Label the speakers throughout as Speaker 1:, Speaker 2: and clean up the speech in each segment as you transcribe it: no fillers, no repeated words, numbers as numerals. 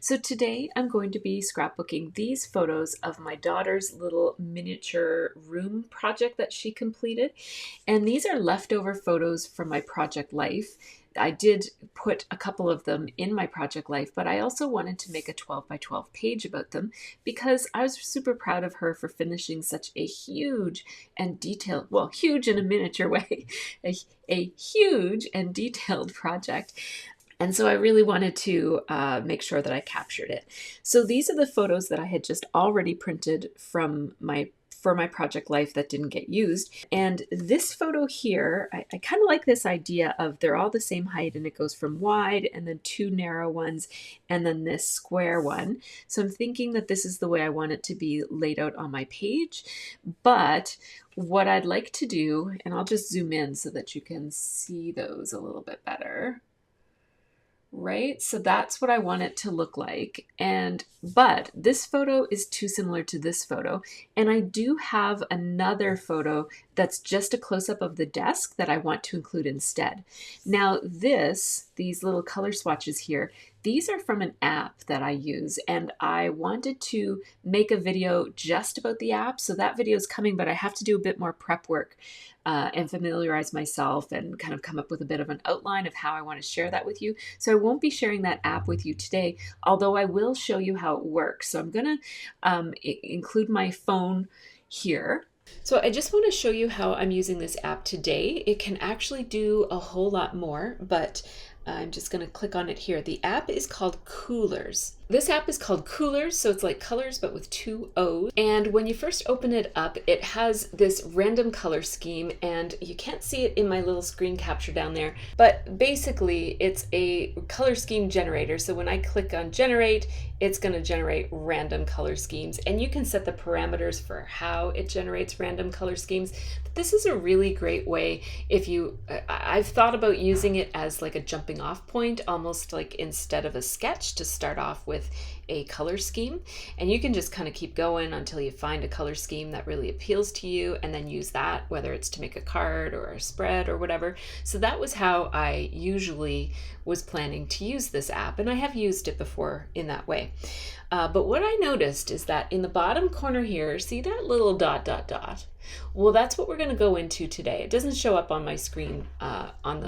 Speaker 1: So today I'm going to be scrapbooking these photos of my daughter's little miniature room project that she completed. And these are leftover photos from my project life. I did put a couple of them in my project life, but I also wanted to make a 12 by 12 page about them because I was super proud of her for finishing such a huge and detailed, well, huge in a miniature way, a huge and detailed project. And so I really wanted to make sure that I captured it. So these are the photos that I had just already printed for my project life that didn't get used. And this photo here, I kind of like this idea of they're all the same height and it goes from wide and then two narrow ones and then this square one. So I'm thinking that this is the way I want it to be laid out on my page. But what I'd like to do, and I'll just zoom in so that you can see those a little bit better. Right? So that's what I want it to look like. But this photo is too similar to this photo. And I do have another photo that's just a close-up of the desk that I want to include instead. Now these little color swatches here, these are from an app that I use, and I wanted to make a video just about the app. So that video is coming, but I have to do a bit more prep work and familiarize myself and kind of come up with a bit of an outline of how I want to share that with you. So I won't be sharing that app with you today, although I will show you how it works. So I'm going to include my phone here. So I just want to show you how I'm using this app today. It can actually do a whole lot more, but I'm just going to click on it here. The app is called Coolers. This app is called Coolers, so it's like colors but with two O's. And when you first open it up, it has this random color scheme, and you can't see it in my little screen capture down there, but basically it's a color scheme generator. So when I click on generate, it's going to generate random color schemes, and you can set the parameters for how it generates random color schemes. But this is a really great way if I've thought about using it as like a jumping off point, almost like instead of a sketch, to start off with a color scheme, and you can just kind of keep going until you find a color scheme that really appeals to you, and then use that, whether it's to make a card or a spread or whatever. So that was how I usually was planning to use this app, and I have used it before in that way. But what I noticed is that in the bottom corner here, see that little dot, dot, dot? Well, that's what we're going to go into today. It doesn't show up on my screen on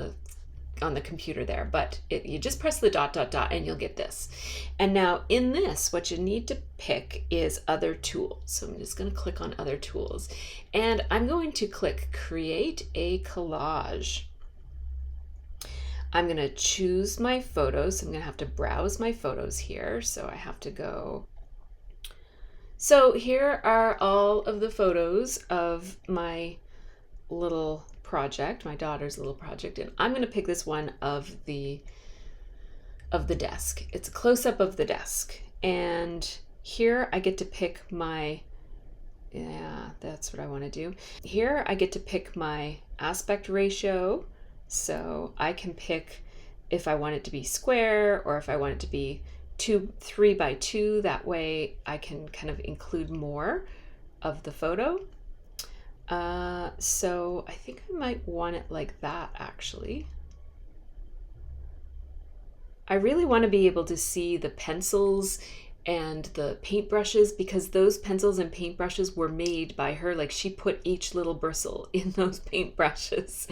Speaker 1: the computer there, but you just press the dot, dot, dot, and you'll get this. And now in this, what you need to pick is other tools. So I'm just going to click on other tools, and I'm going to click create a collage. I'm going to choose my photos. So I'm going to have to browse my photos here. So I have to go. So here are all of the photos of my little project, my daughter's little project, and I'm going to pick this one of the desk. It's a close-up of the desk, and here I get to pick that's what I want to do. Here I get to pick my aspect ratio, so I can pick if I want it to be square or if I want it to be 3 by 2. That way I can kind of include more of the photo. So I think I might want it like that, actually. I really want to be able to see the pencils and the paintbrushes, because those pencils and paintbrushes were made by her. Like, she put each little bristle in those paintbrushes.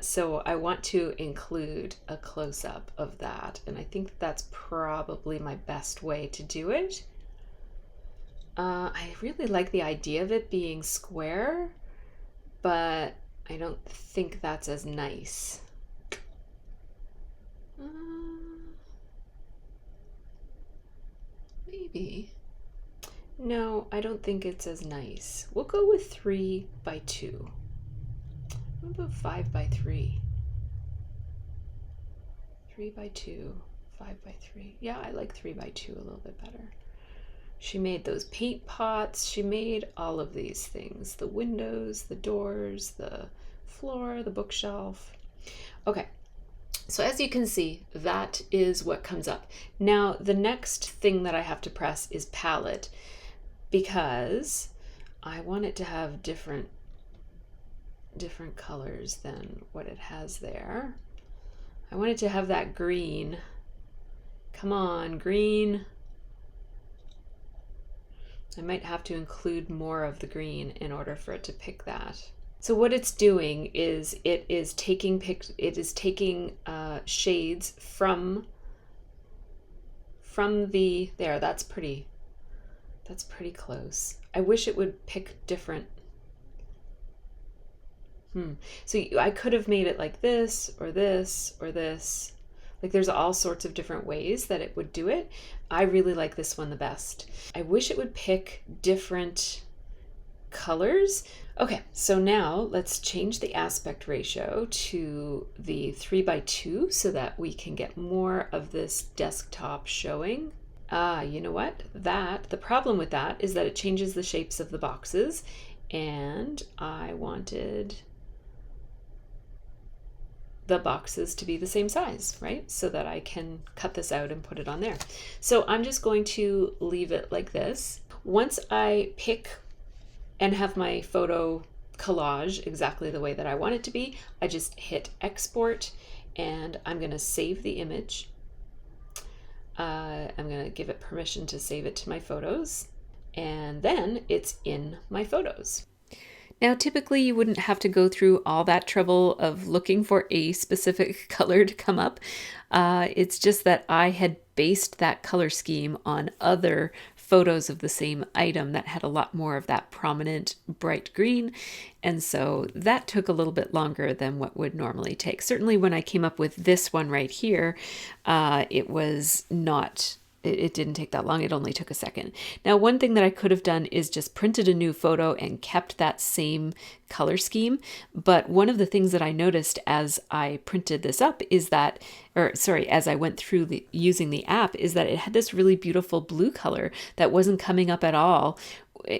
Speaker 1: So I want to include a close-up of that, and I think that's probably my best way to do it. I really like the idea of it being square, but I don't think that's as nice. Maybe. No, I don't think it's as nice. We'll go with 3 by 2. What about 5 by 3? 3 by 2, 5 by 3. Yeah, I like 3 by 2 a little bit better. She made those paint pots. She made all of these things. The windows, the doors, the floor, the bookshelf. Okay, so as you can see, that is what comes up. Now, the next thing that I have to press is palette, because I want it to have different colors than what it has there. I want it to have that green Come on, green. I might have to include more of the green in order for it to pick that. So what it's doing is it is taking shades from the, there, that's pretty close. I wish it would pick different. So I could have made it like this or this or this. Like there's all sorts of different ways that it would do it. I really like this one the best. I wish it would pick different colors. Okay, so now let's change the aspect ratio to the 3:2 so that we can get more of this desktop showing. You know what? The problem with that is that it changes the shapes of the boxes, and I wanted the boxes to be the same size, right? So that I can cut this out and put it on there. So I'm just going to leave it like this. Once I pick and have my photo collage exactly the way that I want it to be, I just hit export and I'm going to save the image. I'm going to give it permission to save it to my photos, and then it's in my photos. Now, typically you wouldn't have to go through all that trouble of looking for a specific color to come up. It's just that I had based that color scheme on other photos of the same item that had a lot more of that prominent bright green. And so that took a little bit longer than what would normally take. Certainly when I came up with this one right here, it didn't take that long. It only took a second. Now, one thing that I could have done is just printed a new photo and kept that same color scheme. But one of the things that I noticed as I printed this up is that, as I went through using the app, is that it had this really beautiful blue color that wasn't coming up at all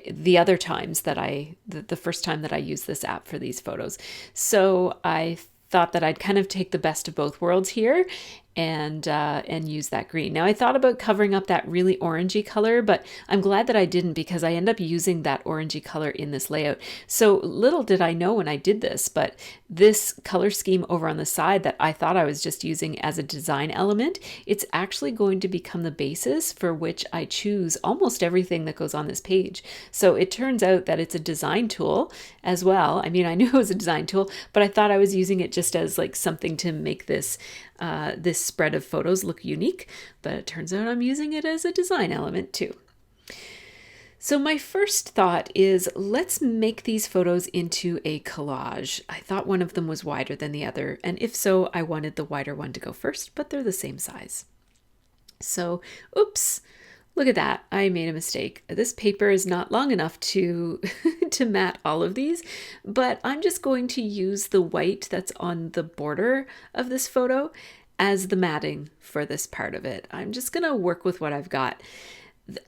Speaker 1: the other times that the first time that I used this app for these photos. So I thought that I'd kind of take the best of both worlds here and use that green. Now I thought about covering up that really orangey color, but I'm glad that I didn't, because I end up using that orangey color in this layout. So little did I know when I did this, but this color scheme over on the side that I thought I was just using as a design element, it's actually going to become the basis for which I choose almost everything that goes on this page. So it turns out that it's a design tool as well. I mean, I knew it was a design tool, but I thought I was using it just as like something to make this spread of photos look unique, but it turns out I'm using it as a design element too. So my first thought is, let's make these photos into a collage. I thought one of them was wider than the other, and if so, I wanted the wider one to go first, but they're the same size. So, oops, look at that. I made a mistake. This paper is not long enough to mat all of these, but I'm just going to use the white that's on the border of this photo as the matting for this part of it. I'm just going to work with what I've got.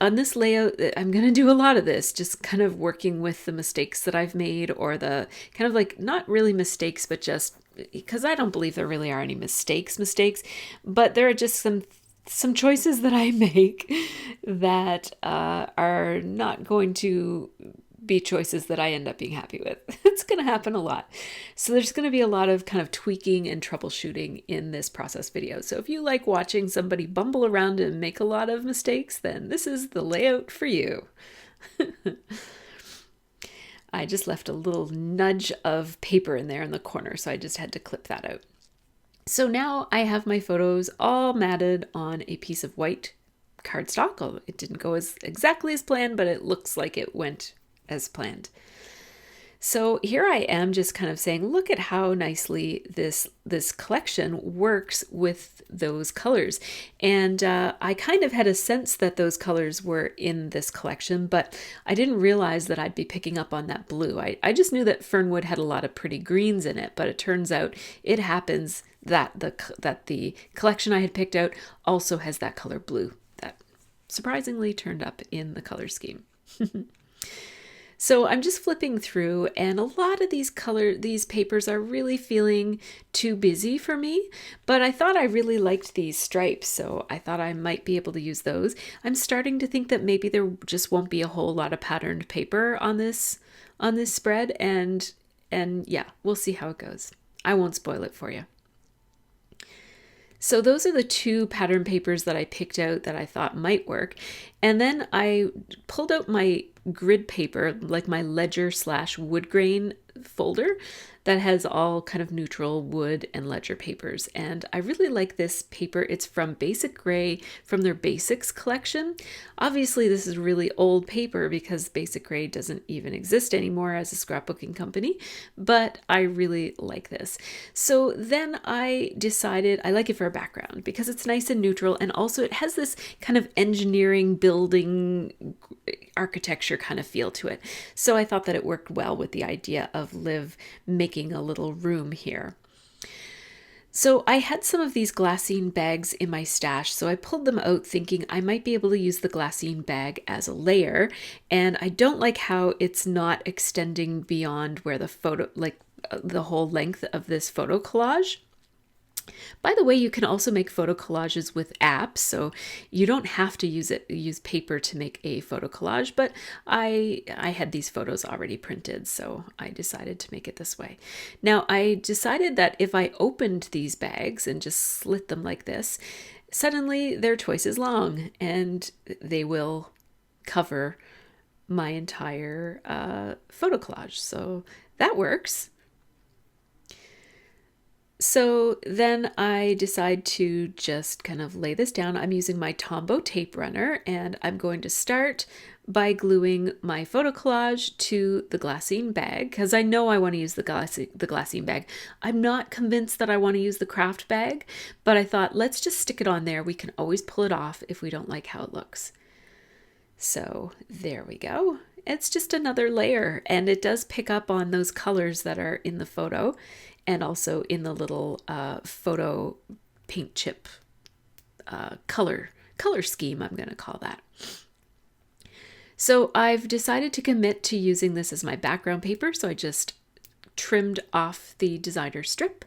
Speaker 1: On this layout, I'm going to do a lot of this, just kind of working with the mistakes that I've made, or the kind of like, not really mistakes, but just because I don't believe there really are any mistakes, but there are just some choices that I make that are not going to be choices that I end up being happy with. It's going to happen a lot. So there's going to be a lot of kind of tweaking and troubleshooting in this process video. So if you like watching somebody bumble around and make a lot of mistakes, then this is the layout for you. I just left a little nudge of paper in there in the corner, so I just had to clip that out. So now I have my photos all matted on a piece of white cardstock. It didn't go exactly as planned, but it looks like it went as planned. So here I am just kind of saying, look at how nicely this collection works with those colors. And I kind of had a sense that those colors were in this collection, but I didn't realize that I'd be picking up on that blue. I just knew that Fernwood had a lot of pretty greens in it, but it turns out it happens that the collection I had picked out also has that color blue that surprisingly turned up in the color scheme. So I'm just flipping through, and a lot of these papers are really feeling too busy for me, but I thought I really liked these stripes, so I thought I might be able to use those. I'm starting to think that maybe there just won't be a whole lot of patterned paper on this spread, and yeah, we'll see how it goes. I won't spoil it for you. So those are the two pattern papers that I picked out that I thought might work. And then I pulled out my grid paper, like my ledger/wood grain folder that has all kind of neutral wood and ledger papers. And I really like this paper. It's from Basic Gray from their Basics collection. Obviously, this is really old paper because Basic Gray doesn't even exist anymore as a scrapbooking company, but I really like this. So then I decided I like it for a background because it's nice and neutral, and also it has this kind of engineering, building, architecture kind of feel to it. So I thought that it worked well with the idea of Liv making a little room here. So I had some of these glassine bags in my stash, so I pulled them out thinking I might be able to use the glassine bag as a layer, and I don't like how it's not extending beyond where the photo, like the whole length of this photo collage. By the way, you can also make photo collages with apps, so you don't have to use paper to make a photo collage, but I had these photos already printed, so I decided to make it this way. Now, I decided that if I opened these bags and just slit them like this, suddenly they're twice as long, and they will cover my entire photo collage, so that works. So then I decide to just kind of lay this down. I'm using my Tombow tape runner, and I'm going to start by gluing my photo collage to the glassine bag because I know I want to use the glassine bag. I'm not convinced that I want to use the craft bag, but I thought let's just stick it on there. We can always pull it off if we don't like how it looks. So there we go. It's just another layer, and it does pick up on those colors that are in the photo and also in the little photo paint chip color scheme, I'm going to call that. So I've decided to commit to using this as my background paper, so I just trimmed off the designer strip.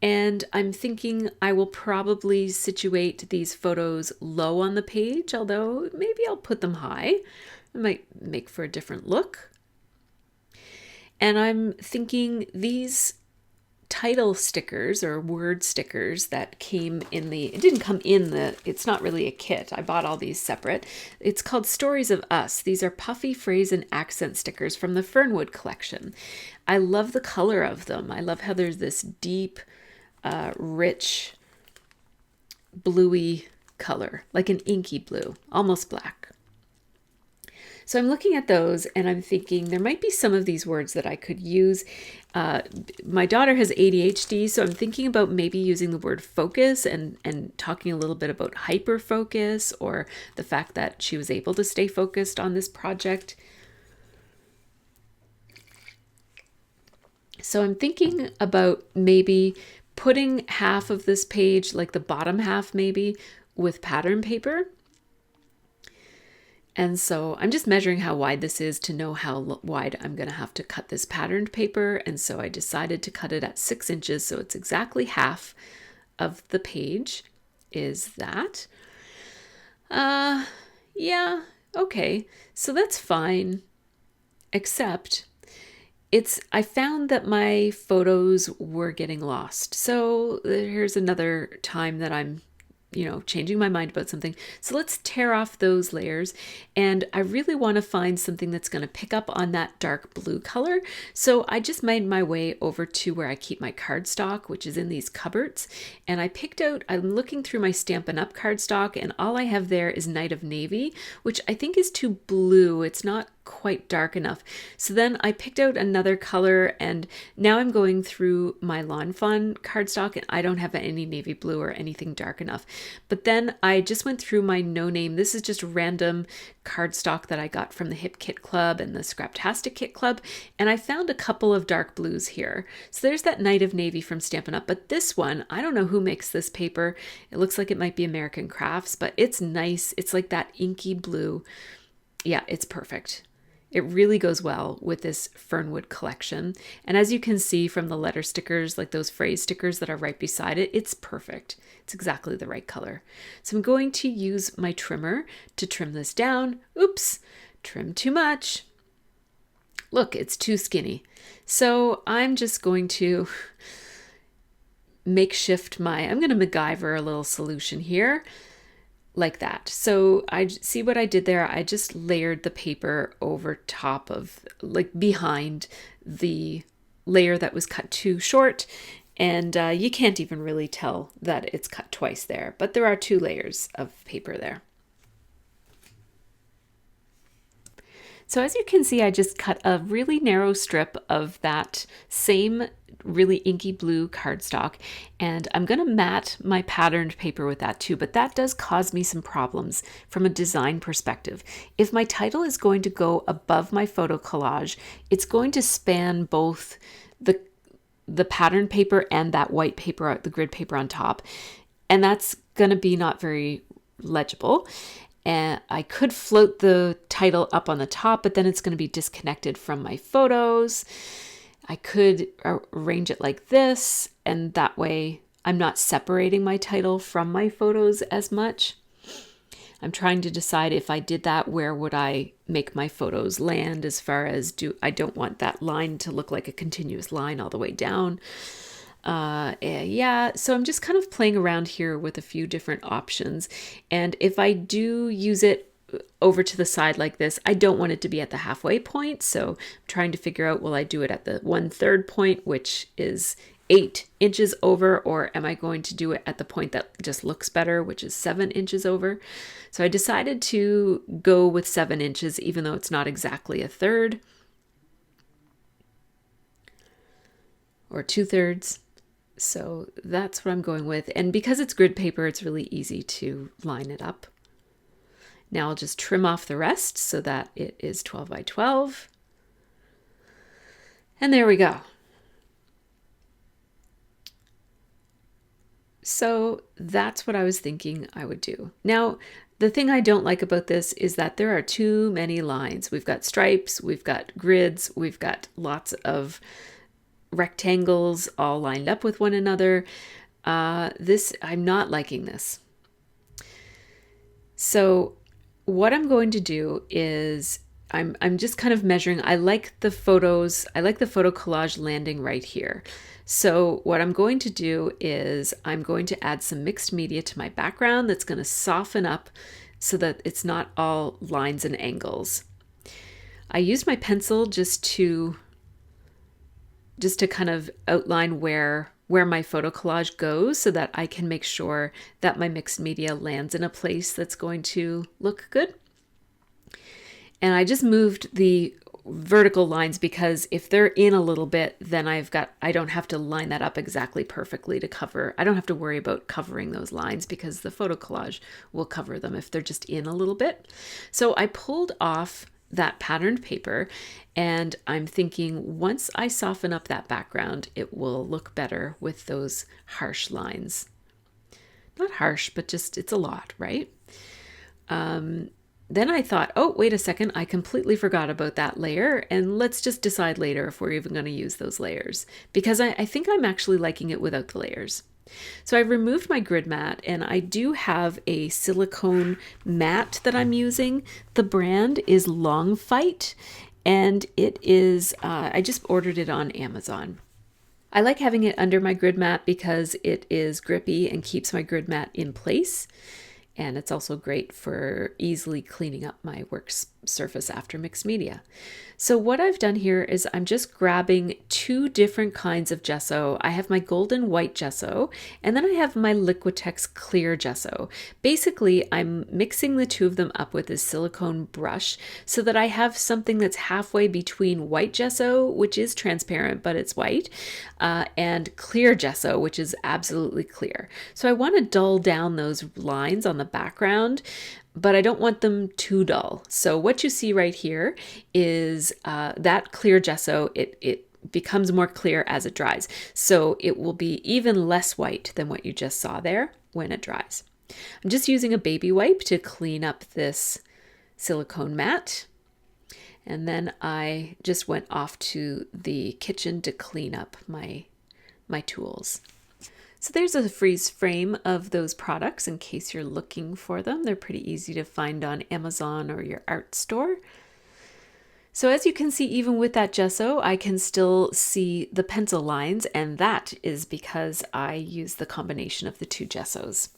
Speaker 1: And I'm thinking I will probably situate these photos low on the page, although maybe I'll put them high. It might make for a different look. And I'm thinking these title stickers or word stickers that came in it didn't come in it's not really a kit. I bought all these separate. It's called Stories of Us. These are puffy phrase and accent stickers from the Fernwood collection. I love the color of them. I love how there's this deep, rich, bluey color, like an inky blue, almost black. So I'm looking at those and I'm thinking there might be some of these words that I could use. My daughter has ADHD, so I'm thinking about maybe using the word focus and talking a little bit about hyper focus or the fact that she was able to stay focused on this project. So I'm thinking about maybe putting half of this page, like the bottom half maybe, with pattern paper. And so I'm just measuring how wide this is to know how wide I'm going to have to cut this patterned paper. And so I decided to cut it at 6 inches. So it's exactly half of the page is that. Yeah, okay. So that's fine. Except I found that my photos were getting lost. So here's another time that I'm changing my mind about something. So let's tear off those layers. And I really want to find something that's going to pick up on that dark blue color. So I just made my way over to where I keep my cardstock, which is in these cupboards. And I'm looking through my Stampin' Up cardstock, and all I have there is Night of Navy, which I think is too blue. It's not quite dark enough. So then I picked out another color, and now I'm going through my Lawn Fawn cardstock, and I don't have any navy blue or anything dark enough. But then I just went through my No Name. This is just random cardstock that I got from the Hip Kit Club and the Scraptastic Kit Club, and I found a couple of dark blues here. So there's that Night of Navy from Stampin' Up, but this one, I don't know who makes this paper. It looks like it might be American Crafts, but it's nice. It's like that inky blue. Yeah, it's perfect. It really goes well with this Fernwood collection. And as you can see from the letter stickers, like those phrase stickers that are right beside it, it's perfect. It's exactly the right color. So I'm going to use my trimmer to trim this down. Oops, trim too much. Look, it's too skinny. So I'm just going to makeshift I'm going to MacGyver a little solution here like that. So I see what I did there. I just layered the paper over top of, like, behind the layer that was cut too short. And you can't even really tell that it's cut twice there, but there are 2 layers of paper there. So as you can see, I just cut a really narrow strip of that same really inky blue cardstock, and I'm going to mat my patterned paper with that too, but that does cause me some problems from a design perspective. If my title is going to go above my photo collage, it's going to span both the patterned paper and that white paper, the grid paper on top, and that's going to be not very legible. And I could float the title up on the top, but then it's going to be disconnected from my photos. I could arrange it like this, and that way I'm not separating my title from my photos as much. I'm trying to decide, if I did that, where would I make my photos land, as far as I don't want that line to look like a continuous line all the way down. Yeah, so I'm just kind of playing around here with a few different options. And if I do use it over to the side like this, I don't want it to be at the halfway point. So I'm trying to figure out, will I do it at the 1/3 point, which is 8 inches over, or am I going to do it at the point that just looks better, which is 7 inches over? So I decided to go with 7 inches, even though it's not exactly 1/3 or 2/3. So that's what I'm going with. And because it's grid paper, it's really easy to line it up. Now I'll just trim off the rest so that it is 12 by 12. And there we go. So that's what I was thinking I would do. Now, the thing I don't like about this is that there are too many lines. We've got stripes, we've got grids, we've got lots of rectangles all lined up with one another. I'm not liking this. So what I'm going to do is I'm just kind of measuring. I like the photo collage landing right here. So what I'm going to do is I'm going to add some mixed media to my background that's going to soften up so that it's not all lines and angles. I used my pencil just to kind of outline where my photo collage goes, so that I can make sure that my mixed media lands in a place that's going to look good. And I just moved the vertical lines because if they're in a little bit, then I don't have to line that up exactly perfectly to cover. I don't have to worry about covering those lines because the photo collage will cover them if they're just in a little bit. So I pulled off that patterned paper, and I'm thinking once I soften up that background, it will look better with those harsh lines. Not harsh, but just, it's a lot, right? Then I thought, oh, wait a second, I completely forgot about that layer, and let's just decide later if we're even going to use those layers, because I think I'm actually liking it without the layers. So I removed my grid mat, and I do have a silicone mat that I'm using. The brand is Long Fight, and it is, I just ordered it on Amazon. I like having it under my grid mat because it is grippy and keeps my grid mat in place. And it's also great for easily cleaning up my work surface after mixed media. So what I've done here is I'm just grabbing 2 different kinds of gesso. I have my golden white gesso, and then I have my Liquitex clear gesso. Basically, I'm mixing the 2 of them up with a silicone brush so that I have something that's halfway between white gesso, which is transparent, but it's white, and clear gesso, which is absolutely clear. So I want to dull down those lines on the background, but I don't want them too dull. So what you see right here is that clear gesso, it becomes more clear as it dries. So it will be even less white than what you just saw there when it dries. I'm just using a baby wipe to clean up this silicone mat. And then I just went off to the kitchen to clean up my tools. So there's a freeze frame of those products in case you're looking for them. They're pretty easy to find on Amazon or your art store. So as you can see, even with that gesso, I can still see the pencil lines, and that is because I use the combination of the two gessos.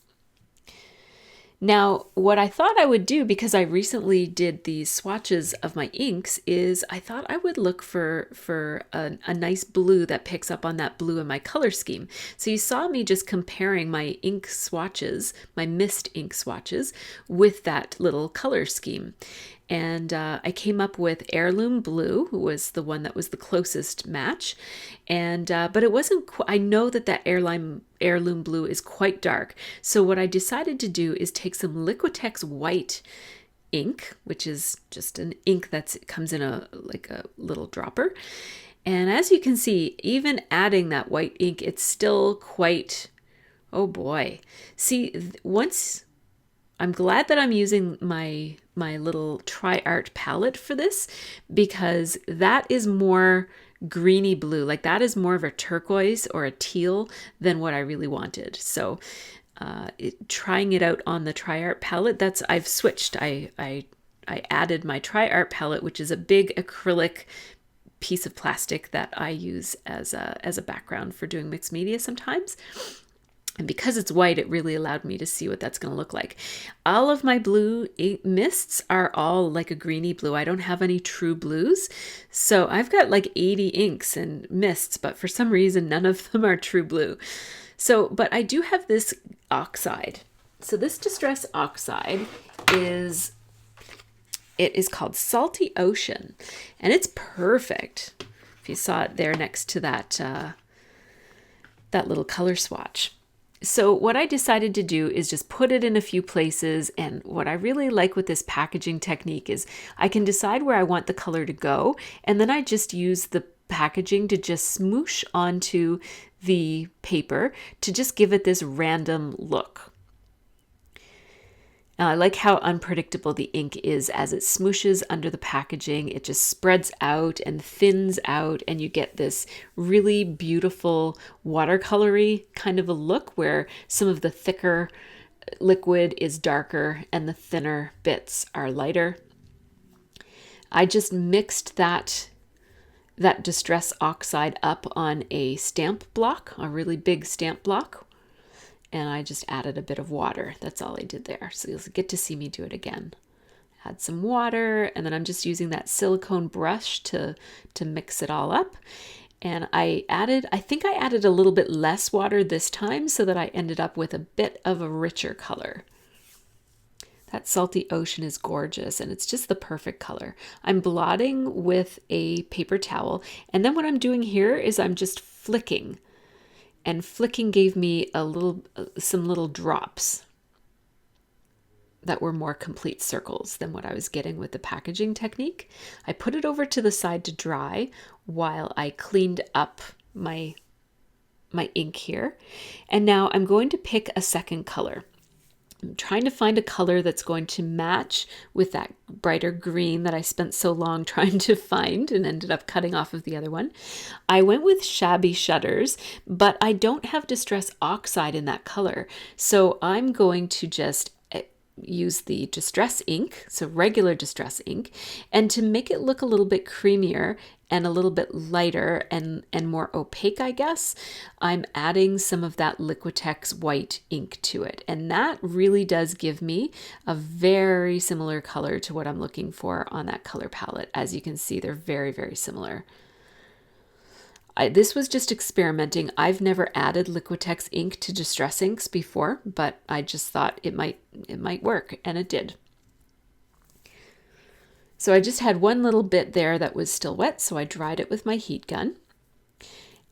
Speaker 1: Now, what I thought I would do, because I recently did these swatches of my inks, is I thought I would look for a nice blue that picks up on that blue in my color scheme. So you saw me just comparing my ink swatches, my mist ink swatches, with that little color scheme. And I came up with Heirloom Blue, who was the one that was the closest match. And but it wasn't. I know that Heirloom Blue is quite dark. So what I decided to do is take some Liquitex white ink, which is just an ink that comes in a little dropper. And as you can see, even adding that white ink, it's still quite. Oh boy! See, once. I'm glad that I'm using my little Tri-Art palette for this, because that is more greeny blue. Like that is more of a turquoise or a teal than what I really wanted. So trying it out on the Tri-Art palette, I've switched. I added my Tri-Art palette, which is a big acrylic piece of plastic that I use as a background for doing mixed media sometimes. And because it's white, it really allowed me to see what that's going to look like. All of my blue mists are all like a greeny blue. I don't have any true blues. So I've got like 80 inks and mists, but for some reason, none of them are true blue. So, but I do have this oxide. So this Distress Oxide is called Salty Ocean, and it's perfect. If you saw it there next to that little color swatch. So what I decided to do is just put it in a few places, and what I really like with this packaging technique is I can decide where I want the color to go, and then I just use the packaging to just smoosh onto the paper to just give it this random look. Now, I like how unpredictable the ink is as it smooshes under the packaging. It just spreads out and thins out, and you get this really beautiful watercolory kind of a look where some of the thicker liquid is darker and the thinner bits are lighter. I just mixed that Distress Oxide up on a stamp block, a really big stamp block. And I just added a bit of water. That's all I did there. So you'll get to see me do it again. Add some water, and then I'm just using that silicone brush to mix it all up. And I think I added a little bit less water this time so that I ended up with a bit of a richer color. That Salty Ocean is gorgeous, and it's just the perfect color. I'm blotting with a paper towel, and then what I'm doing here is I'm just flicking. And flicking gave me some little drops that were more complete circles than what I was getting with the packaging technique. I put it over to the side to dry while I cleaned up my ink here. And now I'm going to pick a second color. I'm trying to find a color that's going to match with that brighter green that I spent so long trying to find and ended up cutting off of the other one. I went with Shabby Shutters, but I don't have Distress Oxide in that color. So I'm going to just use the Distress ink, so regular Distress ink, and to make it look a little bit creamier and a little bit lighter and more opaque, I guess, I'm adding some of that Liquitex white ink to it. And that really does give me a very similar color to what I'm looking for on that color palette. As you can see, they're very, very similar. This was just experimenting. I've never added Liquitex ink to Distress inks before, but I just thought it might work, and it did. So I just had one little bit there that was still wet, so I dried it with my heat gun.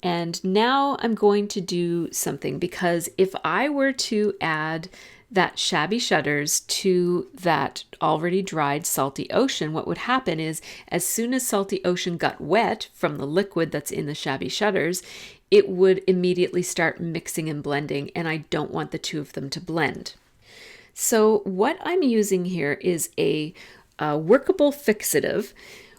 Speaker 1: And now I'm going to do something, because if I were to add that Shabby Shutters to that already dried Salty Ocean, what would happen is as soon as Salty Ocean got wet from the liquid that's in the Shabby Shutters, it would immediately start mixing and blending, and I don't want the two of them to blend. So what I'm using here is a workable fixative,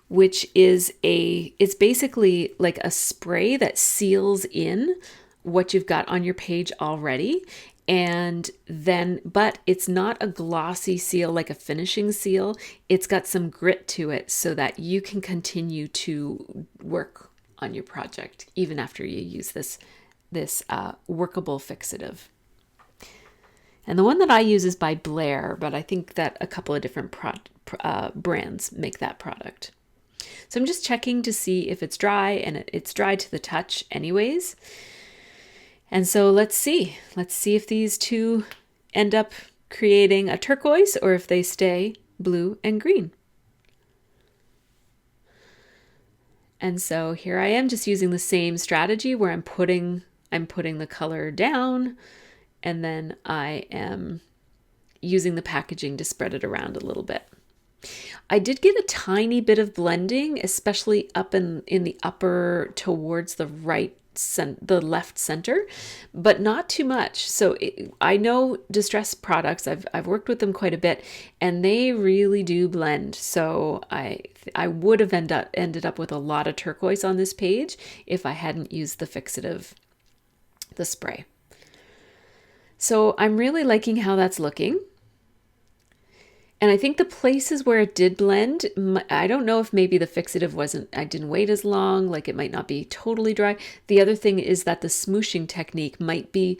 Speaker 1: which is it's basically like a spray that seals in what you've got on your page already. And then, but it's not a glossy seal like a finishing seal. It's got some grit to it so that you can continue to work on your project even after you use this workable fixative. And the one that I use is by Blair, but I think that a couple of different brands make that product. So I'm just checking to see if it's dry, and it's dry to the touch anyways. And so let's see if these two end up creating a turquoise or if they stay blue and green. And so here I am just using the same strategy where I'm putting the color down, and then I am using the packaging to spread it around a little bit. I did get a tiny bit of blending, especially up in the upper towards the left center, but not too much. So I know distress products, I've worked with them quite a bit, and they really do blend. So I would have ended up with a lot of turquoise on this page if I hadn't used the fixative, the spray. So I'm really liking how that's looking. And I think the places where it did blend, I don't know if maybe the fixative I didn't wait as long, like it might not be totally dry. The other thing is that the smooshing technique might be,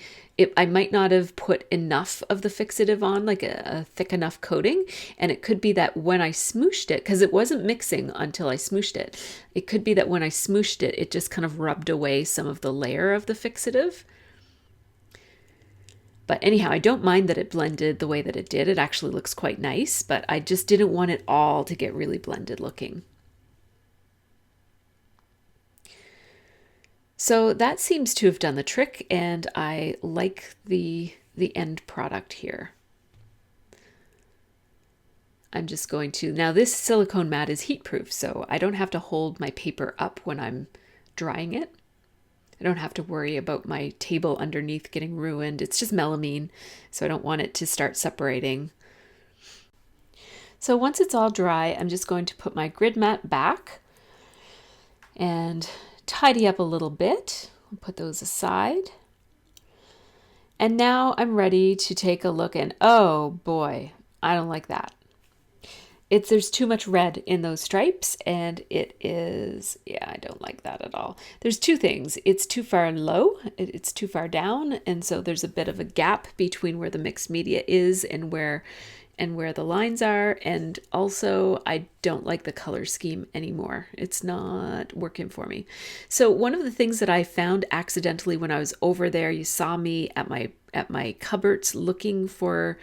Speaker 1: I might not have put enough of the fixative on, like a thick enough coating. And it could be that when I smooshed it, because it wasn't mixing until I smooshed it, it could be that when I smooshed it, it just kind of rubbed away some of the layer of the fixative. But anyhow, I don't mind that it blended the way that it did. It actually looks quite nice, but I just didn't want it all to get really blended looking. So that seems to have done the trick, and I like the end product here. I'm just going to, now this silicone mat is heat proof, so I don't have to hold my paper up when I'm drying it. I don't have to worry about my table underneath getting ruined. It's just melamine, so I don't want it to start separating. So once it's all dry, I'm just going to put my grid mat back and tidy up a little bit. I'll put those aside. And now I'm ready to take a look, and oh boy, I don't like that. There's too much red in those stripes, and I don't like that at all. There's two things. It's too far low, it's too far down, and so there's a bit of a gap between where the mixed media is and where the lines are, and also I don't like the color scheme anymore. It's not working for me. So one of the things that I found accidentally when I was over there, you saw me at my cupboards looking for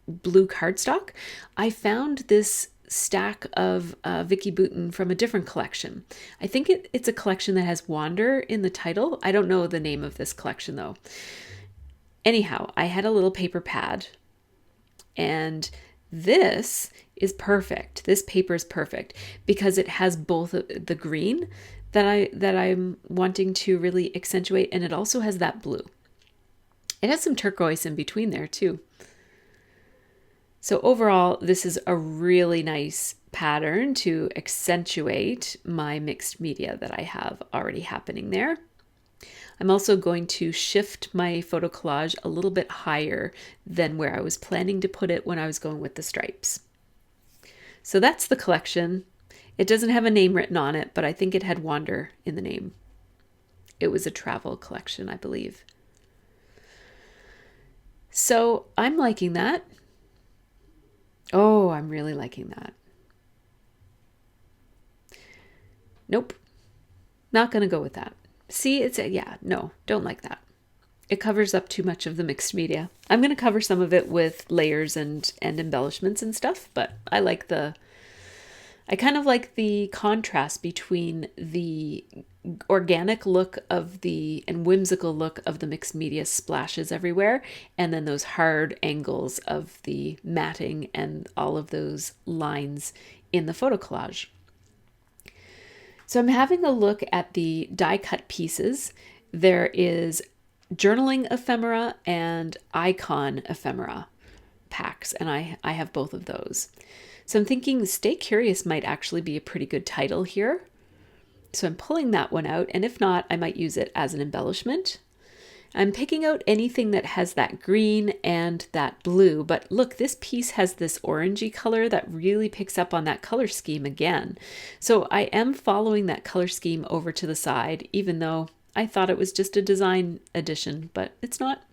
Speaker 1: blue cardstock, I found this stack of Vicky Boutin from a different collection. I think it's a collection that has Wander in the title. I don't know the name of this collection though. Anyhow, I had a little paper pad, and this is perfect. This paper is perfect because it has both the green that I'm wanting to really accentuate, and it also has that blue. It has some turquoise in between there too. So overall, this is a really nice pattern to accentuate my mixed media that I have already happening there. I'm also going to shift my photo collage a little bit higher than where I was planning to put it when I was going with the stripes. So that's the collection. It doesn't have a name written on it, but I think it had Wander in the name. It was a travel collection, I believe. So I'm liking that. Oh, I'm really liking that. Nope. Not going to go with that. See, no, don't like that. It covers up too much of the mixed media. I'm going to cover some of it with layers and embellishments and stuff, but I kind of like the contrast between the organic look and whimsical look of the mixed media splashes everywhere, and then those hard angles of the matting and all of those lines in the photo collage. So I'm having a look at the die cut pieces. There is journaling ephemera and icon ephemera packs, and I have both of those. So I'm thinking Stay Curious might actually be a pretty good title here. So I'm pulling that one out, and if not, I might use it as an embellishment. I'm picking out anything that has that green and that blue, but look, this piece has this orangey color that really picks up on that color scheme again. So I am following that color scheme over to the side, even though I thought it was just a design addition, but it's not.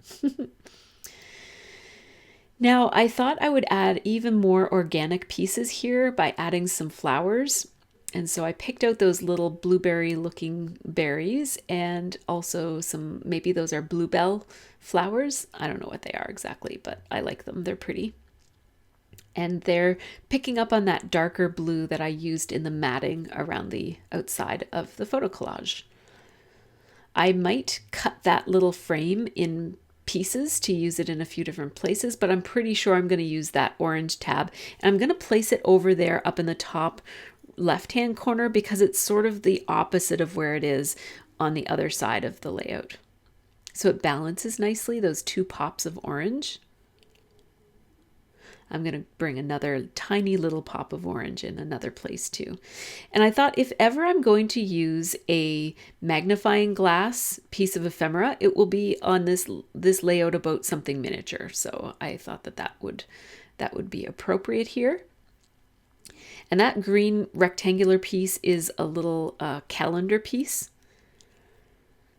Speaker 1: Now, I thought I would add even more organic pieces here by adding some flowers. And so I picked out those little blueberry looking berries and also some, maybe those are bluebell flowers. I don't know what they are exactly, but I like them. They're pretty. And they're picking up on that darker blue that I used in the matting around the outside of the photo collage. I might cut that little frame in pieces to use it in a few different places, but I'm pretty sure I'm going to use that orange tab. And I'm going to place it over there up in the top left-hand corner because it's sort of the opposite of where it is on the other side of the layout. So it balances nicely, those two pops of orange. I'm going to bring another tiny little pop of orange in another place too. And I thought if ever I'm going to use a magnifying glass piece of ephemera, it will be on this layout about something miniature. So I thought that would be appropriate here. And that green rectangular piece is a little calendar piece.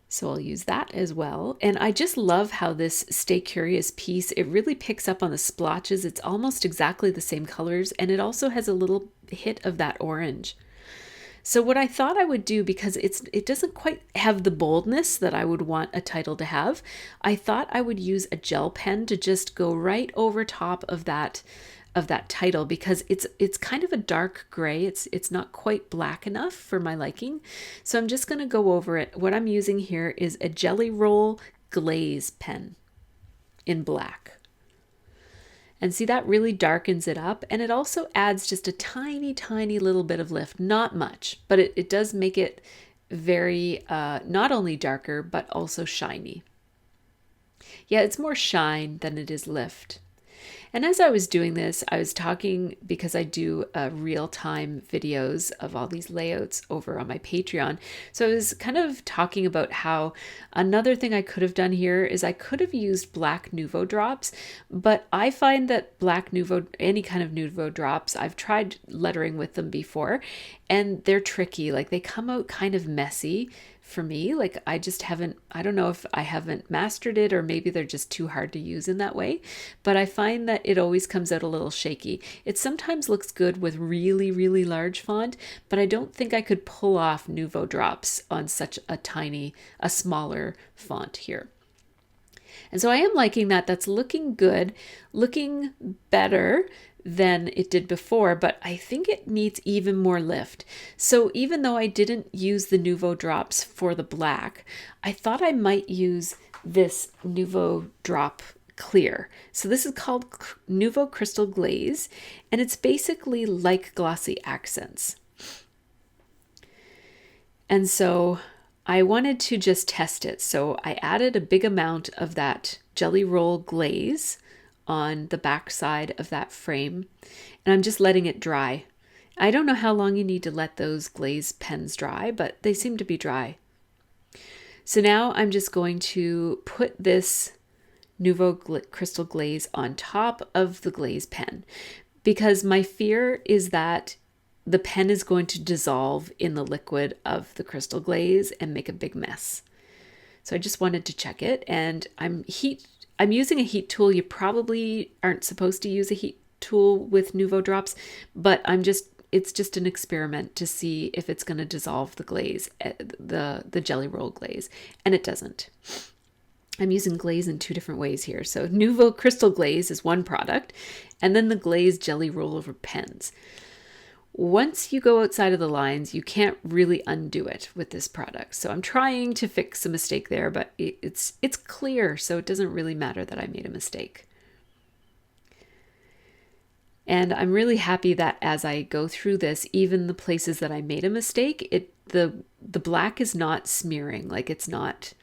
Speaker 1: So I'll use that as well. And I just love how this Stay Curious piece, it really picks up on the splotches. It's almost exactly the same colors. And it also has a little hit of that orange. So what I thought I would do, because it doesn't quite have the boldness that I would want a title to have, I thought I would use a gel pen to just go right over top of that title, because it's kind of a dark gray. It's not quite black enough for my liking. So I'm just going to go over it. What I'm using here is a Jelly Roll glaze pen in black. And see, that really darkens it up, and it also adds just a tiny, tiny little bit of lift. Not much, but it does make it very, not only darker, but also shiny. Yeah, it's more shine than it is lift. And as I was doing this, I was talking, because I do real-time videos of all these layouts over on my Patreon. So I was kind of talking about how another thing I could have done here is I could have used black Nouveau drops, but I find that black Nouveau, any kind of Nouveau drops, I've tried lettering with them before, and they're tricky. Like, they come out kind of messy for me. Like, I don't know if I haven't mastered it, or maybe they're just too hard to use in that way, but I find that it always comes out a little shaky. It sometimes looks good with really, really large font, but I don't think I could pull off Nouveau drops on such a smaller font here. And so I am liking that. That's looking good, looking better than it did before, but I think it needs even more lift. So even though I didn't use the Nouveau drops for the black, I thought I might use this Nouveau drop clear. So this is called Nouveau Crystal Glaze, and it's basically like glossy accents. And so I wanted to just test it. So I added a big amount of that Jelly Roll glaze on the back side of that frame, and I'm just letting it dry. I don't know how long you need to let those glaze pens dry, but they seem to be dry. So now I'm just going to put this Nouveau Crystal Glaze on top of the glaze pen, because my fear is that the pen is going to dissolve in the liquid of the crystal glaze and make a big mess. So I just wanted to check it, and I'm using a heat tool. You probably aren't supposed to use a heat tool with Nouveau drops, but it's just an experiment to see if it's going to dissolve the glaze, the Jelly Roll glaze, and it doesn't. I'm using glaze in two different ways here. So Nouveau Crystal Glaze is one product, and then the glaze Jelly Roll over pens. Once you go outside of the lines, you can't really undo it with this product. So I'm trying to fix a mistake there, but it's clear, so it doesn't really matter that I made a mistake. And I'm really happy that as I go through this, even the places that I made a mistake, the black is not smearing. Like, it's not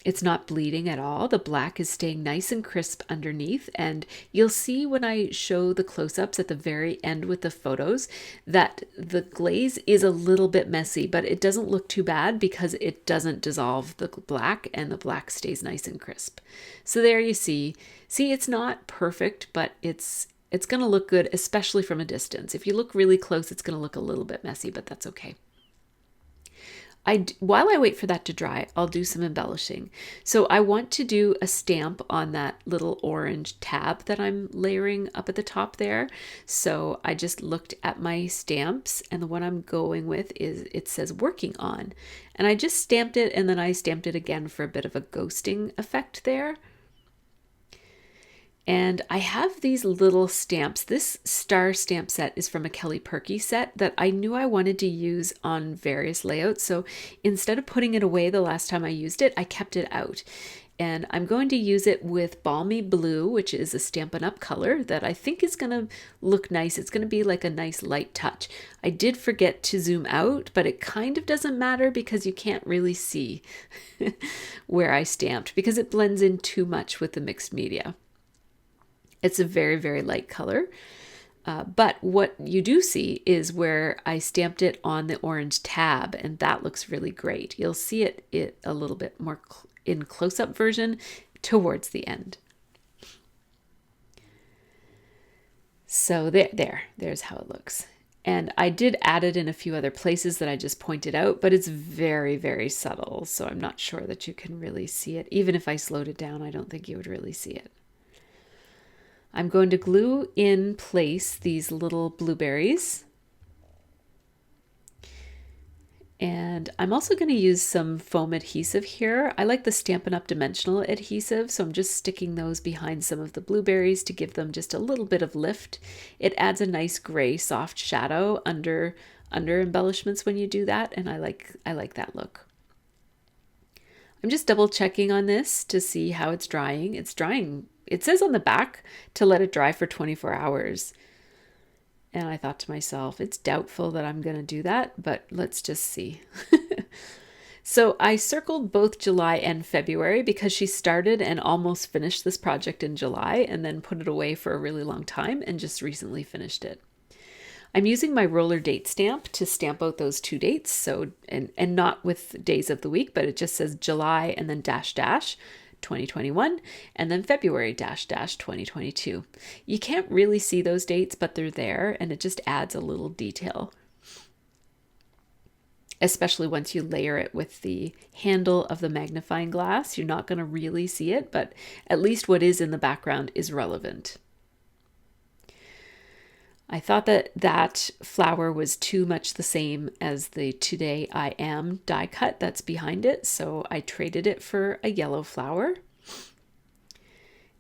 Speaker 1: It's not bleeding at all. The black is staying nice and crisp underneath. And you'll see when I show the close-ups at the very end with the photos that the glaze is a little bit messy, but it doesn't look too bad because it doesn't dissolve the black and the black stays nice and crisp. So there you see. See, it's not perfect, but it's going to look good, especially from a distance. If you look really close, it's going to look a little bit messy, but that's okay. While I wait for that to dry, I'll do some embellishing. So I want to do a stamp on that little orange tab that I'm layering up at the top there. So I just looked at my stamps, and the one I'm going with is, it says working on. And I just stamped it, and then I stamped it again for a bit of a ghosting effect there. And I have these little stamps. This star stamp set is from a Kelly Perky set that I knew I wanted to use on various layouts. So instead of putting it away the last time I used it, I kept it out. And I'm going to use it with Balmy Blue, which is a Stampin' Up color that I think is going to look nice. It's going to be like a nice light touch. I did forget to zoom out, but it kind of doesn't matter because you can't really see where I stamped because it blends in too much with the mixed media. It's a very, very light color. But what you do see is where I stamped it on the orange tab, and that looks really great. You'll see it a little bit more in close-up version towards the end. So there's how it looks. And I did add it in a few other places that I just pointed out, but it's very, very subtle. So I'm not sure that you can really see it. Even if I slowed it down, I don't think you would really see it. I'm going to glue in place these little blueberries. And I'm also going to use some foam adhesive here. I like the Stampin' Up! Dimensional adhesive, so I'm just sticking those behind some of the blueberries to give them just a little bit of lift. It adds a nice gray soft shadow under embellishments when you do that, and I like that look. I'm just double checking on this to see how it's drying. It's drying. It says on the back to let it dry for 24 hours. And I thought to myself, it's doubtful that I'm going to do that, but let's just see. So I circled both July and February because she started and almost finished this project in July and then put it away for a really long time and just recently finished it. I'm using my roller date stamp to stamp out those 2 dates. So, and not with days of the week, but it just says July and then dash dash 2021 and then February dash dash 2022. You can't really see those dates, but they're there and it just adds a little detail. Especially once you layer it with the handle of the magnifying glass, you're not going to really see it, but at least what is in the background is relevant. I thought that flower was too much the same as the Today I Am die cut that's behind it, so I traded it for a yellow flower.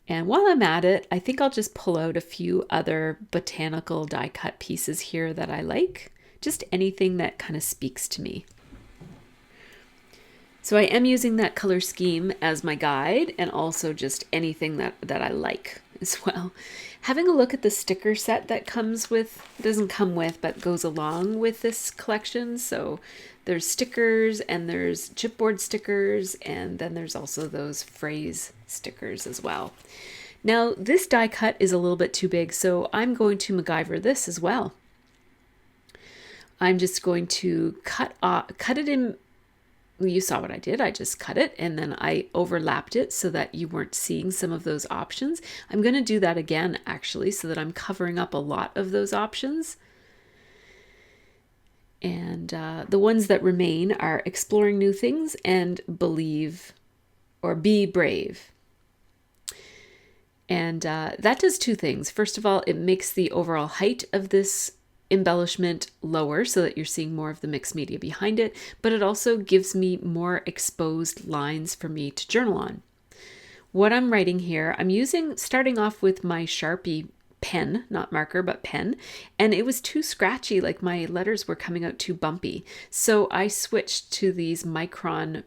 Speaker 1: And while I'm at it, I think I'll just pull out a few other botanical die cut pieces here that I like, just anything that kind of speaks to me. So I am using that color scheme as my guide and also just anything that I like as well. Having a look at the sticker set that doesn't come with, but goes along with this collection. So there's stickers and there's chipboard stickers, and then there's also those phrase stickers as well. Now this die cut is a little bit too big, so I'm going to MacGyver this as well. I'm just going to cut it in. You saw what I did. I just cut it and then I overlapped it so that you weren't seeing some of those options. I'm going to do that again, actually, so that I'm covering up a lot of those options. And the ones that remain are exploring new things and believe or be brave. And that does 2 things. First of all, it makes the overall height of this embellishment lower so that you're seeing more of the mixed media behind it, but it also gives me more exposed lines for me to journal on. What I'm writing here, starting off with my Sharpie pen, not marker, but pen, and it was too scratchy, like my letters were coming out too bumpy. So I switched to these Micron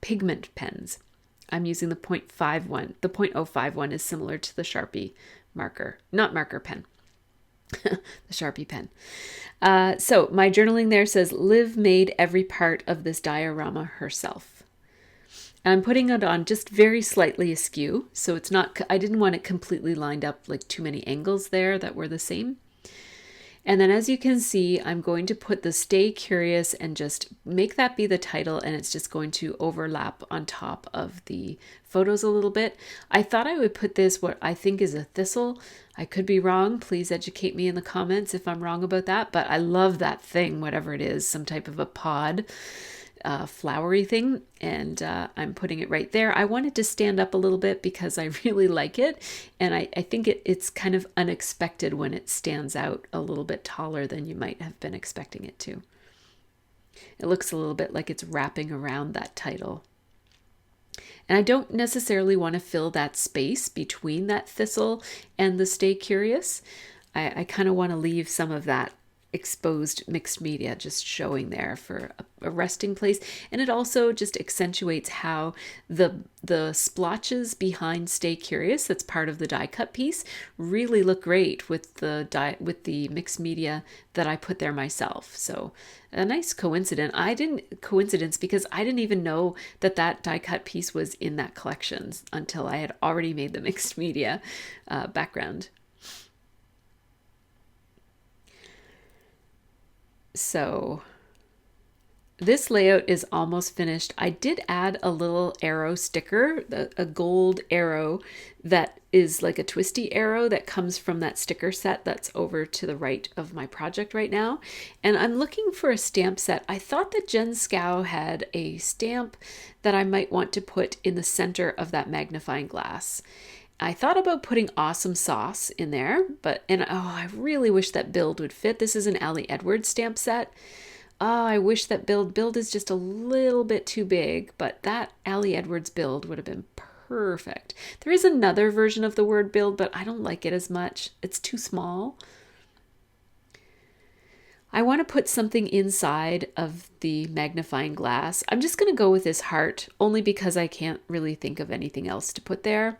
Speaker 1: pigment pens. I'm using the 0.5 one. The 0.05 one is similar to the Sharpie marker, not marker pen. The Sharpie pen. So my journaling there says, Liv made every part of this diorama herself. And I'm putting it on just very slightly askew. So it's not, I didn't want it completely lined up, like too many angles there that were the same. And then as you can see, I'm going to put the Stay Curious and just make that be the title, and it's just going to overlap on top of the photos a little bit. I thought I would put this what I think is a thistle. I could be wrong. Please educate me in the comments if I'm wrong about that, but I love that thing, whatever it is, some type of a pod. Flowery thing, and I'm putting it right there. I wanted to stand up a little bit because I really like it, and I think it's kind of unexpected when it stands out a little bit taller than you might have been expecting it to. It looks a little bit like it's wrapping around that title. And I don't necessarily want to fill that space between that thistle and the Stay Curious. I kind of want to leave some of that exposed mixed media just showing there for a resting place, and it also just accentuates how the splotches behind Stay Curious, that's part of the die cut piece, really look great with the mixed media that I put there myself. So a nice coincidence. Because I didn't even know that die cut piece was in that collection until I had already made the mixed media background. So this layout is almost finished. I did add a little arrow sticker, a gold arrow that is like a twisty arrow that comes from that sticker set that's over to the right of my project right now. And I'm looking for a stamp set. I thought that Jen Scow had a stamp that I might want to put in the center of that magnifying glass. I thought about putting Awesome Sauce in there, I really wish that Build would fit. This is an Ali Edwards stamp set. Oh, I wish that Build is just a little bit too big, but that Ali Edwards Build would have been perfect. There is another version of the word Build, but I don't like it as much. It's too small. I want to put something inside of the magnifying glass. I'm just going to go with this heart, only because I can't really think of anything else to put there.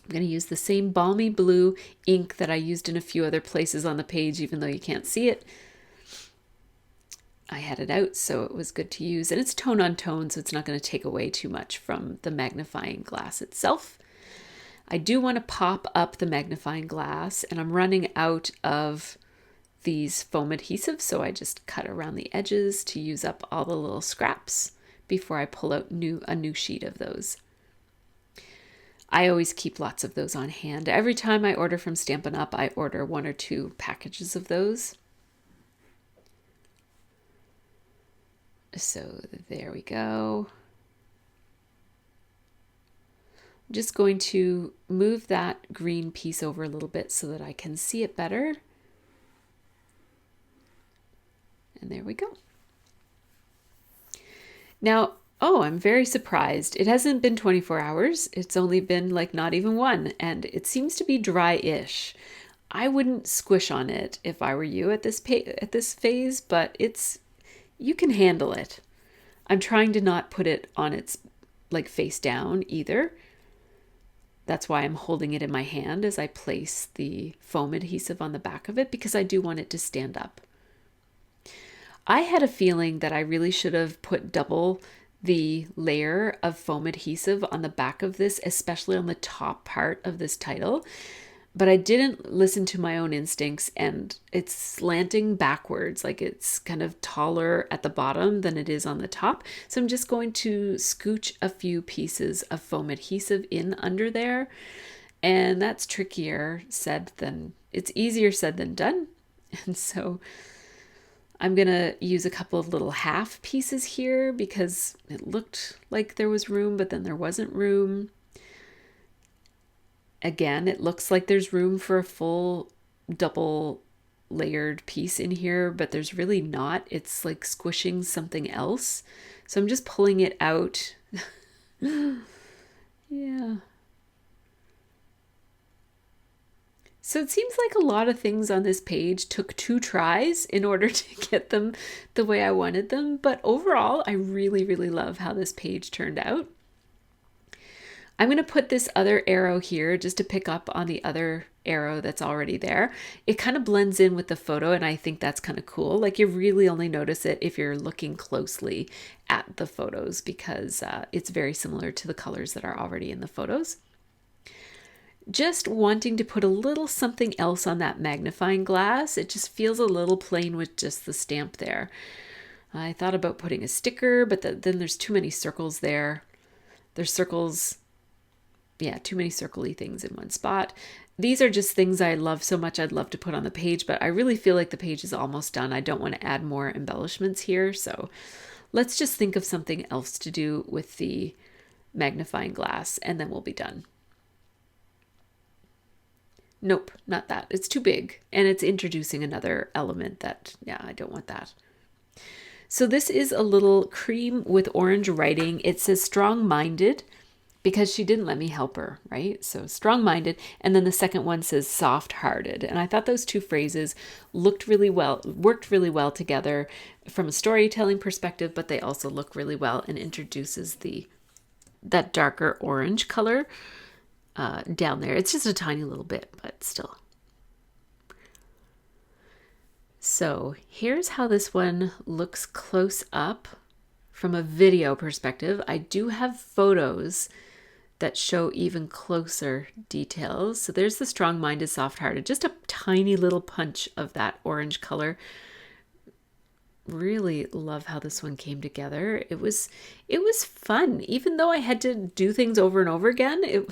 Speaker 1: I'm going to use the same balmy blue ink that I used in a few other places on the page, even though you can't see it. I had it out, so it was good to use. And it's tone on tone, so it's not going to take away too much from the magnifying glass itself. I do want to pop up the magnifying glass, and I'm running out of these foam adhesives, so I just cut around the edges to use up all the little scraps before I pull out a new sheet of those. I always keep lots of those on hand. Every time I order from Stampin' Up, I order 1 or 2 packages of those. So there we go. I'm just going to move that green piece over a little bit so that I can see it better. And there we go. Now, I'm very surprised. It hasn't been 24 hours. It's only been like not even 1, and it seems to be dry-ish. I wouldn't squish on it if I were you at this phase, but you can handle it. I'm trying to not put it on its like face down either. That's why I'm holding it in my hand as I place the foam adhesive on the back of it, because I do want it to stand up. I had a feeling that I really should have put double the layer of foam adhesive on the back of this, especially on the top part of this title, but I didn't listen to my own instincts, and it's slanting backwards, like it's kind of taller at the bottom than it is on the top. So I'm just going to scooch a few pieces of foam adhesive in under there, and that's it's easier said than done. And so I'm going to use a couple of little half pieces here because it looked like there was room, but then there wasn't room. Again, it looks like there's room for a full double layered piece in here, but there's really not. It's like squishing something else. So I'm just pulling it out. Yeah. So it seems like a lot of things on this page took 2 tries in order to get them the way I wanted them. But overall, I really, really love how this page turned out. I'm going to put this other arrow here just to pick up on the other arrow that's already there. It kind of blends in with the photo, and I think that's kind of cool. Like, you really only notice it if you're looking closely at the photos, because it's very similar to the colors that are already in the photos. Just wanting to put a little something else on that magnifying glass. It just feels a little plain with just the stamp there. I thought about putting a sticker, but then there's too many circles there. There's circles, yeah, too many circle-y things in one spot. These are just things I love so much I'd love to put on the page, but I really feel like the page is almost done. I don't want to add more embellishments here, so let's just think of something else to do with the magnifying glass, and then we'll be done. Nope, not that. It's too big, and it's introducing another element that, yeah, I don't want that. So this is a little cream with orange writing. It says strong-minded because she didn't let me help her, right? So strong-minded, and then the second one says soft-hearted. And I thought those two phrases worked really well together from a storytelling perspective, but they also look really well and introduces that darker orange color down there. It's just a tiny little bit, but still. So here's how this one looks close up from a video perspective. I do have photos that show even closer details. So there's the strong-minded, soft-hearted, just a tiny little punch of that orange color. Really love how this one came together. It was fun, even though I had to do things over and over again,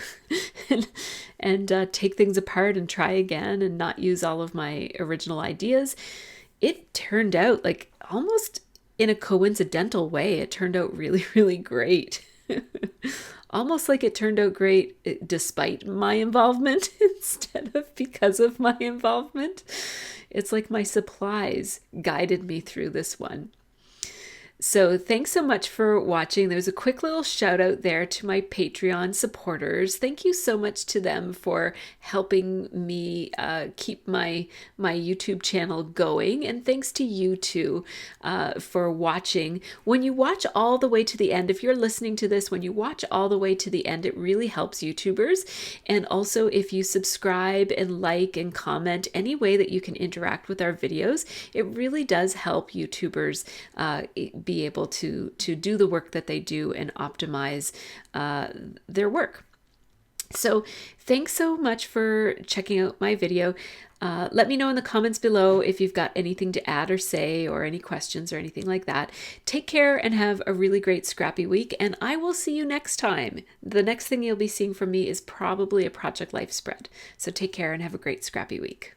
Speaker 1: and take things apart and try again and not use all of my original ideas. It turned out, like, almost in a coincidental way, it turned out really, really great. Almost like it turned out great despite my involvement instead of because of my involvement. It's like my supplies guided me through this one. So thanks so much for watching. There's a quick little shout out there to my Patreon supporters. Thank you so much to them for helping me keep my YouTube channel going. And thanks to you too for watching. When you watch all the way to the end, if you're listening to this, when you watch all the way to the end, it really helps YouTubers. And also if you subscribe and like and comment any way that you can interact with our videos, it really does help YouTubers be able to do the work that they do and optimize their work. So thanks so much for checking out my video. Let me know in the comments below if you've got anything to add or say, or any questions or anything like that. Take care and have a really great scrappy week, and I will see you next time. The next thing you'll be seeing from me is probably a Project Life spread. So take care and have a great scrappy week.